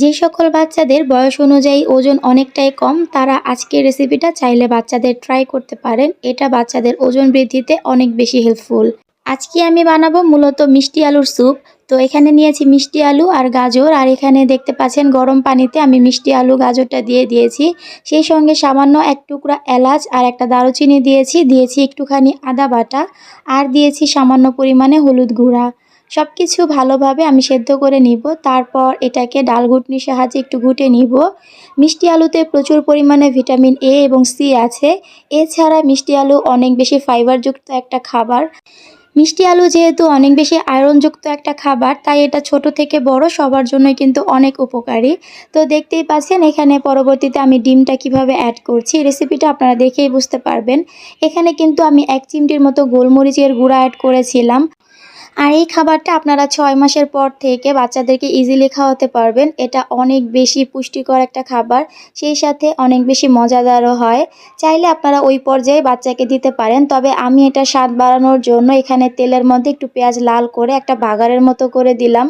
যে সকল বাচ্চাদের বয়স অনুযায়ী ওজন অনেকটাই কম তারা আজকের রেসিপিটা চাইলে বাচ্চাদের ট্রাই করতে পারেন। এটা বাচ্চাদের ওজন বৃদ্ধিতে অনেক বেশি হেল্পফুল। আজকে আমি বানাবো মূলত মিষ্টি আলুর স্যুপ। তো এখানে নিয়েছি মিষ্টি আলু আর গাজর, আর এখানে দেখতে পাচ্ছেন গরম পানিতে আমি মিষ্টি আলু গাজরটা দিয়ে দিয়েছি। সেই সঙ্গে সামান্য এক টুকরা এলাচ আর একটা দারুচিনি দিয়েছি একটুখানি আদা বাটা, আর দিয়েছি সামান্য পরিমাণে হলুদ গুঁড়া। সব কিছু ভালোভাবে আমি সেদ্ধ করে নিব। তারপর এটাকে ডাল ঘুটনির সাহায্যে একটু ঘুটে নিব। মিষ্টি আলুতে প্রচুর পরিমাণে ভিটামিন এ এবং সি আছে। এছাড়া মিষ্টি আলু অনেক বেশি ফাইবারযুক্ত একটা খাবার। মিষ্টি আলু যেহেতু অনেক বেশি আয়রনযুক্ত একটা খাবার, তাই এটা ছোট থেকে বড় সবার জন্যই কিন্তু অনেক উপকারী। তো দেখতেই পাচ্ছেন এখানে পরবর্তীতে আমি ডিমটা কিভাবে অ্যাড করছি, রেসিপিটা আপনারা দেখেই বুঝতে পারবেন। এখানে কিন্তু আমি 1 চিমটির মতো গোলমরিচের গুঁড়া অ্যাড করেছিলাম। আর এই খাবারটা আপনারা 6 মাসের পর থেকে বাচ্চাদেরকে ইজিলি খাওয়াতে পারবেন। এটা অনেক বেশি পুষ্টিকর একটা খাবার, সেই সাথে অনেক বেশি মজাদারও হয়। চাইলে আপনারা ওই পর্যায়ে বাচ্চাকে দিতে পারেন। তবে আমি এটা স্বাদ বাড়ানোর জন্য এখানে তেলের মধ্যে একটু পেঁয়াজ লাল করে একটা বাগারের মতো করে দিলাম।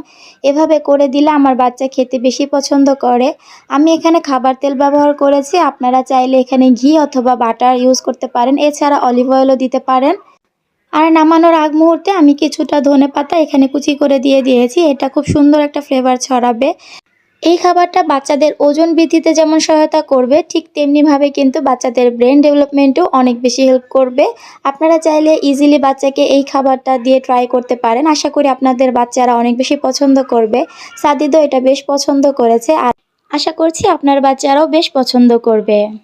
এভাবে করে দিলে আমার বাচ্চা খেতে বেশি পছন্দ করে। আমি এখানে খাবার তেল ব্যবহার করেছি, আপনারা চাইলে এখানে ঘি অথবা বাটার ইউজ করতে পারেন। এছাড়া অলিভ অয়েলও দিতে পারেন। আর নামানোর আগ মুহূর্তে আমি কিছুটা ধনেপাতা এখানে কুচি করে দিয়ে দিয়েছি। এটা খুব সুন্দর একটা ফ্লেভার ছড়াবে। এই খাবারটা বাচ্চাদের ওজন বৃদ্ধিতে যেমন সহায়তা করবে, ঠিক তেমনিভাবে কিন্তু বাচ্চাদের ব্রেন ডেভেলপমেন্টেও অনেক বেশি হেল্প করবে। আপনারা চাইলে ইজিলি বাচ্চাকে এই খাবারটা দিয়ে ট্রাই করতে পারেন। আশা করি আপনাদের বাচ্চারা অনেক বেশি পছন্দ করবে। সাদিদও এটা বেশ পছন্দ করেছে, আর আশা করছি আপনার বাচ্চারাও বেশ পছন্দ করবে।